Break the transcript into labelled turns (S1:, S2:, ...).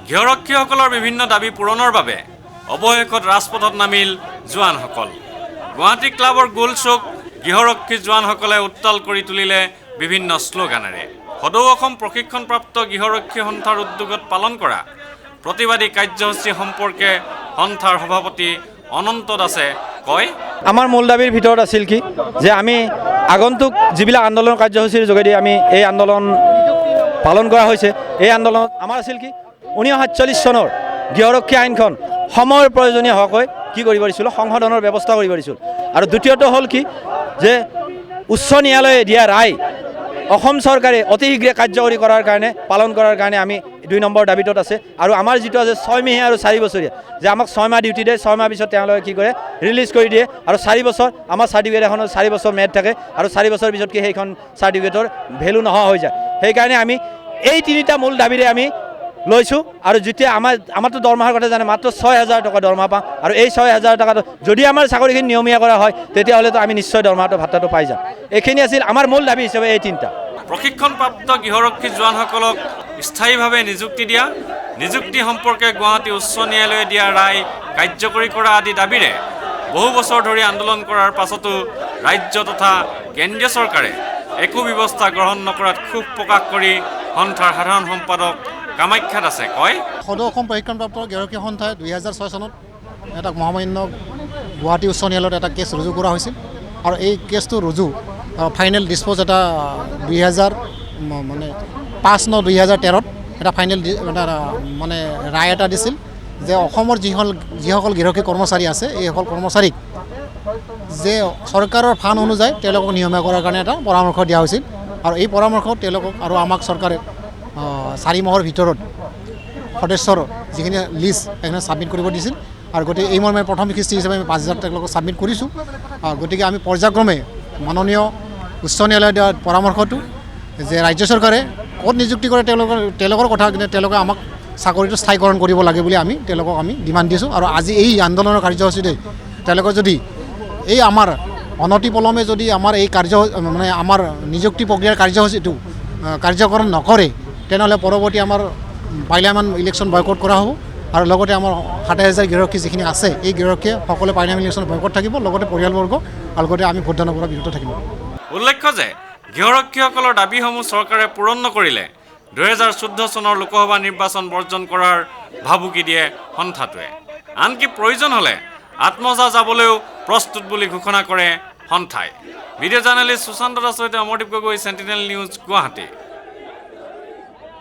S1: গৃহৰক্ষীসকলৰ বিভিন্ন দাবী পূৰণৰ বাবে অৱশেষত ৰাজপথত নামিল জোৱানসকল। গুৱাহাটী ক্লাবৰ গোল চুক গৃহৰক্ষী জোৱানসকলে উত্তাল কৰি তুলিলে বিভিন্ন শ্লোগানেৰে। সদৌ অসম প্ৰশিক্ষণপ্ৰাপ্ত গৃহৰক্ষী সন্থাৰ উদ্যোগত পালন কৰা প্ৰতিবাদী কাৰ্যসূচী সম্পৰ্কে সন্থাৰ সভাপতি অনন্ত দাসে কয়,
S2: আমাৰ মূল দাবীৰ ভিতৰত আছিল কি যে আমি আগন্তুক যিবিলাক আন্দোলন কাৰ্যসূচীৰ যোগেদি আমি এই আন্দোলন পালন কৰা হৈছে, এই আন্দোলনত আমাৰ আছিল কি 1947 চনৰ গৃহৰক্ষী আইনখন সময়ৰ প্ৰয়োজনীয় হোৱাকৈ কি কৰিব দিছিলোঁ, সংশোধনৰ ব্যৱস্থা কৰিব দিছিল। আৰু দ্বিতীয়টো হ'ল কি যে উচ্চ ন্যায়ালয়ে দিয়া ৰায় অসম চৰকাৰে অতি শীঘ্ৰে কাৰ্যকৰী কৰাৰ কাৰণে পালন কৰাৰ কাৰণে আমি 2 নম্বৰ দাবীটোত আছে। আৰু আমাৰ যিটো আছে 6 মাহীয়া আৰু 4 বছৰীয়া যে আমাক 6 মাহ ডিউটি দিয়ে, 6 মাহ পিছত তেওঁলোকে কি কৰে ৰিলিজ কৰি দিয়ে আৰু 4 বছৰ আমাৰ চাৰ্টিফিকেট এখনৰ 4 বছৰ মেয়াদ থাকে আৰু 4 বছৰ পিছত কি সেইখন চাৰ্টিফিকেটৰ ভেলু নোহোৱা হৈ যায়। সেইকাৰণে আমি এই 3টা মূল দাবীৰে আমি লৈছোঁ। আৰু যেতিয়া আমাৰতো দৰমহাৰ কথা জানে, মাত্ৰ 6,000 টকা দৰমহা পাওঁ আৰু এই 6,000 টকাটো যদি আমাৰ চাকৰিখিনি নিয়মীয়া কৰা হয় তেতিয়াহ'লেতো আমি নিশ্চয় দৰমহাটো ভাত্তাটো পাই যাম। এইখিনি আছিল আমাৰ মূল দাবী হিচাপে এই 3টা।
S1: প্ৰশিক্ষণপ্ৰাপ্ত গৃহৰক্ষী জোৱানসকলক স্থায়ীভাৱে নিযুক্তি দিয়া, নিযুক্তি সম্পৰ্কে গুৱাহাটী উচ্চ ন্যায়ালয়ে দিয়া ৰায় কাৰ্যকৰী কৰা আদি দাবীৰে বহু বছৰ ধৰি আন্দোলন কৰাৰ পাছতো ৰাজ্য তথা কেন্দ্ৰীয় চৰকাৰে একো ব্যৱস্থা গ্ৰহণ নকৰাত ক্ষোভ প্ৰকাশ কৰি সন্থাৰ সাধাৰণ সম্পাদক কামাখ্যা দাসে কয়,
S3: সদৌ অসম প্ৰশিক্ষণপ্ৰাপ্ত গৃহৰক্ষী সন্থাই 2006 চনত এটা মহামান্য গুৱাহাটী উচ্চ ন্যায়ালয়ত এটা কেছ ৰুজু কৰা হৈছিল। আৰু এই কেছটো ৰুজু ফাইনেল ডিছপ'জ এটা 2013 এটা ফাইনেল মানে ৰায় এটা দিছিল যে অসমৰ যিসকল গৃহৰক্ষী কৰ্মচাৰী আছে এইসকল কৰ্মচাৰীক যে চৰকাৰৰ ফাণ্ড অনুযায়ী তেওঁলোকক নিয়মীয়া কৰাৰ কাৰণে এটা পৰামৰ্শ দিয়া হৈছিল। আৰু এই পৰামৰ্শ তেওঁলোকক আৰু আমাক চৰকাৰে 4 মাহৰ ভিতৰত সদস্যৰ যিখিনি লিষ্ট সেইখিনি ছাবমিট কৰিব দিছিল। আৰু গতিকে এই মৰ্মে প্ৰথম কিস্তি হিচাপে আমি 5,000 তেওঁলোকক ছাবমিট কৰিছোঁ। গতিকে আমি পৰ্যায়ক্ৰমে মাননীয় উচ্চ ন্যায়ালয়ে দিয়া পৰামৰ্শটো যে ৰাজ্য চৰকাৰে ক'ত নিযুক্তি কৰে তেওঁলোকৰ কথা, কিন্তু তেওঁলোকে আমাক চাকৰিটো স্থায়ীকৰণ কৰিব লাগে বুলি তেওঁলোকক আমি ডিমাণ্ড দিছোঁ। আৰু আজি এই আন্দোলনৰ কাৰ্যসূচীতে তেওঁলোকে যদি এই আমাৰ অনতিপলমে যদি আমাৰ এই মানে আমাৰ নিযুক্তি প্ৰক্ৰিয়াৰ কাৰ্যসূচীটো কাৰ্যকৰণ নকৰে তেনেহ'লে পৰৱৰ্তী আমাৰ পাৰ্লিয়ামেণ্ট ইলেকশ্যন বয়কট কৰা হ'ব। আৰু লগতে আমাৰ 27,000 গৃহৰক্ষী যিখিনি আছে এই গৃহৰক্ষীয়ে সকলোৱে পাৰ্লিয়ামেণ্ট ইলেকশ্যন বয়কট থাকিব, লগতে পৰিয়ালবৰ্গ আৰু লগতে আমি ভোটদানৰ পৰা বিৰত থাকিব।
S1: উল্লেখ্য যে গৃহৰক্ষীসকলৰ দাবীসমূহ চৰকাৰে পূৰণ নকৰিলে 2014 চনৰ লোকসভা নিৰ্বাচন বৰ্জন কৰাৰ ভাবুকি দিয়ে সন্থাটোৱে। আনকি প্ৰয়োজন হ'লে আত্মজা যাবলৈও প্ৰস্তুত বুলি ঘোষণা কৰে সন্থাই। ভিডিঅ' জাৰ্নেলিষ্ট সুশান্ত দাসৰ সৈতে অমৰদীপ গগৈ, চেণ্টিনেল নিউজ, গুৱাহাটী।